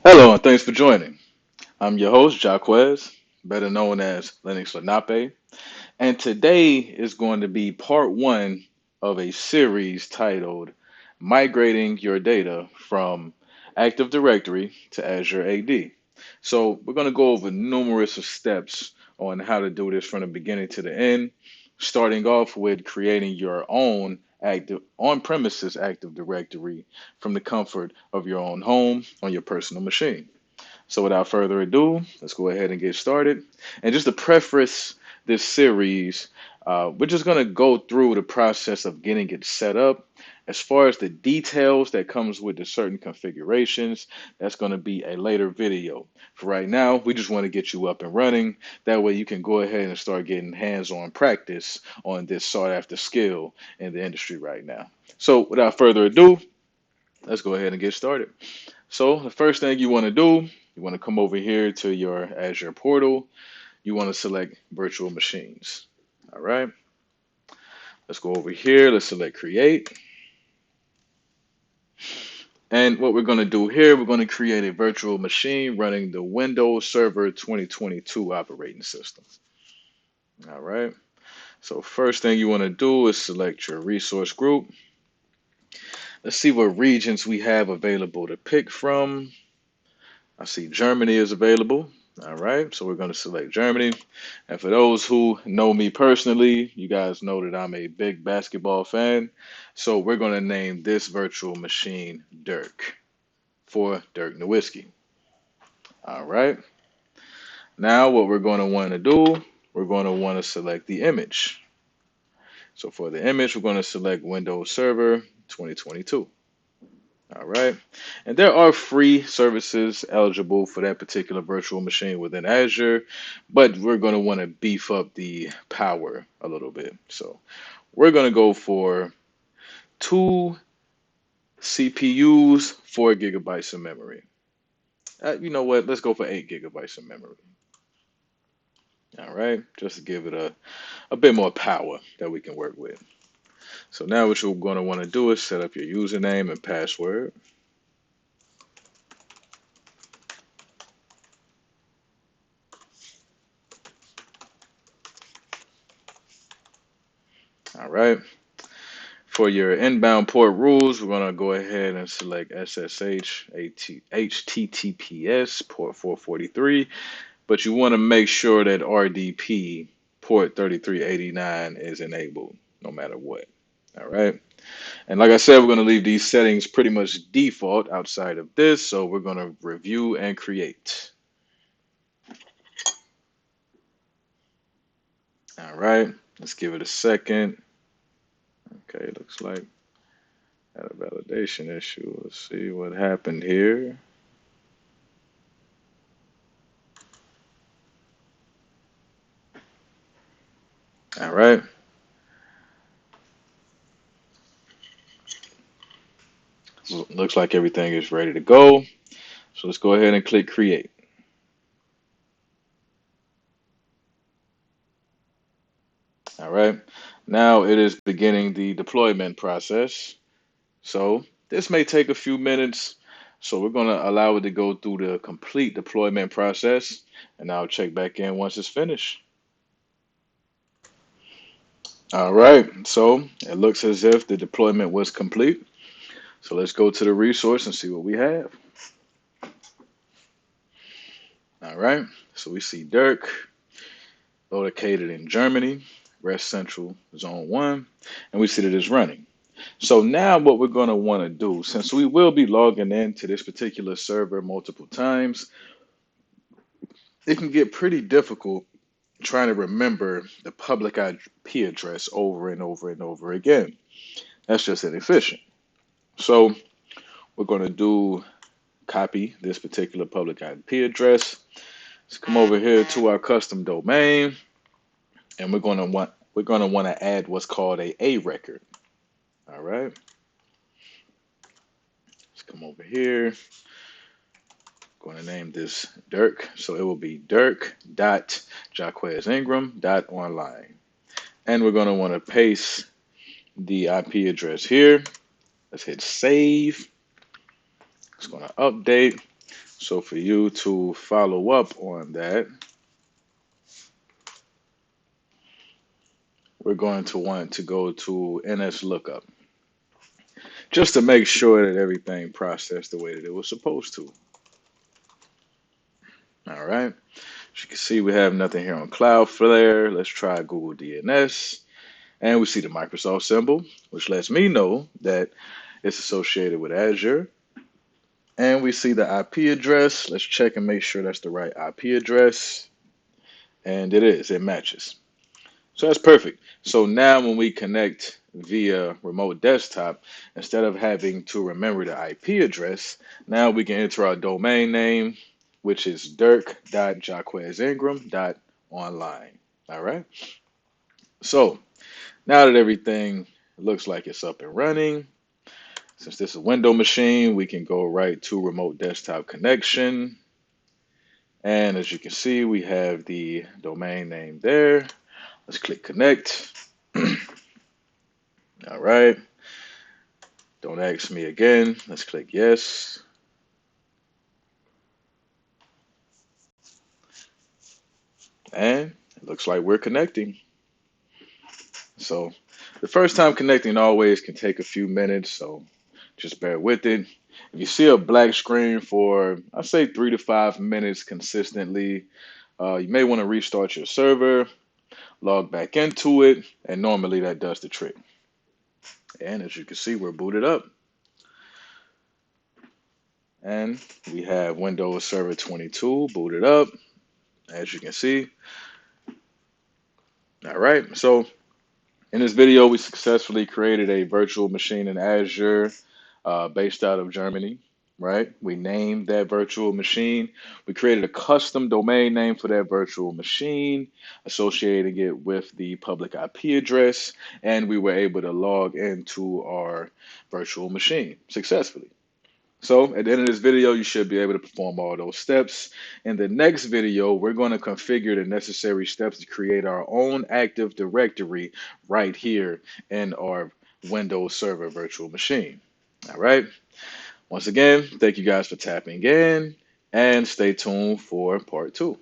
Hello and thanks for joining. I'm your host, Jaquez, better known as Linux Lenape, and today is going to be part one of a series titled Migrating Your Data from Active Directory to Azure AD. So we're going to go over numerous of steps on how to do this from the beginning to the end, starting off with creating your own active on-premises Active Directory from the comfort of your own home on your personal machine. So without further ado, let's go ahead and get started. And just to preface this series, we're just going to go through the process of getting it set up. As far as the details that comes with the certain configurations, that's going to be a later video. For right now, we just want to get you up and running. That way you can go ahead and start getting hands-on practice on this sought-after skill in the industry right now. So without further ado, let's go ahead and get started. So the first thing you want to do, you want to come over here to your Azure portal. You want to select virtual machines. All right. Let's go over here. Let's select create. And what we're going to do here, we're going to create a virtual machine running the Windows Server 2022 operating system. All right. So first thing you want to do is select your resource group. Let's see what regions we have available to pick from. I see Germany is available. All right, so we're going to select Germany. And for those who know me personally, you guys know that I'm a big basketball fan. So we're going to name this virtual machine Dirk for Dirk Nowitzki. All right, now what we're going to want to do, we're going to want to select the image. So for the image, we're going to select Windows Server 2022. All right. And there are free services eligible for that particular virtual machine within Azure, but we're going to want to beef up the power a little bit. So we're going to go for two CPUs, 4 gigabytes of memory. You know what? Let's go for 8 gigabytes of memory. All right. Just to give it a bit more power that we can work with. So now what you're going to want to do is set up your username and password. All right. For your inbound port rules, we're going to go ahead and select SSH HTTPS port 443, but you want to make sure that RDP port 3389 is enabled no matter what. All right. And like I said, we're going to leave these settings pretty much default outside of this. So we're going to review and create. All right. Let's give it a second. Okay. Looks like had a validation issue. Let's see what happened here. All right. So looks like everything is ready to go. So let's go ahead and click create. All right. Now it is beginning the deployment process. So this may take a few minutes. So we're going to allow it to go through the complete deployment process, and I'll check back in once it's finished. All right. So it looks as if the deployment was complete. So let's go to the resource and see what we have. All right. So we see Dirk located in Germany, Rest Central Zone 1, and we see that it's running. So now what we're going to want to do, since we will be logging into this particular server multiple times, it can get pretty difficult trying to remember the public IP address over and over and over again. That's just inefficient. So we're going to do copy this particular public IP address. Let's come over here to our custom domain, and we're going to want to add what's called a record. All right. Let's come over here. Going to name this Dirk. So it will be dirk.jaquezingram.online. And we're going to want to paste the IP address here. Let's hit save. It's going to update. So for you to follow up on that, we're going to want to go to NS lookup just to make sure that everything processed the way that it was supposed to. All right. As you can see, we have nothing here on Cloudflare. Let's try Google DNS. And we see the Microsoft symbol, which lets me know that it's associated with Azure. And we see the IP address. Let's check and make sure that's the right IP address. And it is, it matches. So that's perfect. So now when we connect via remote desktop, instead of having to remember the IP address, now we can enter our domain name, which is dirk.jaquezingram.online. All right. So now that everything looks like it's up and running, since this is a window machine, we can go right to remote desktop connection. And as you can see, we have the domain name there. Let's click connect. All right. Don't ask me again. Let's click yes. And it looks like we're connecting. So the first time connecting always can take a few minutes. So just bear with it. If you see a black screen for, I say 3 to 5 minutes consistently, you may want to restart your server, log back into it, and normally that does the trick. And as you can see, we're booted up. And we have Windows Server 22 booted up, as you can see. All right, so in this video, we successfully created a virtual machine in Azure based out of Germany, right? We named that virtual machine. We created a custom domain name for that virtual machine, associating it with the public IP address, and we were able to log into our virtual machine successfully. So at the end of this video, you should be able to perform all those steps. In the next video, we're going to configure the necessary steps to create our own Active Directory right here in our Windows Server virtual machine. All right. Once again, thank you guys for tapping in and stay tuned for part 2.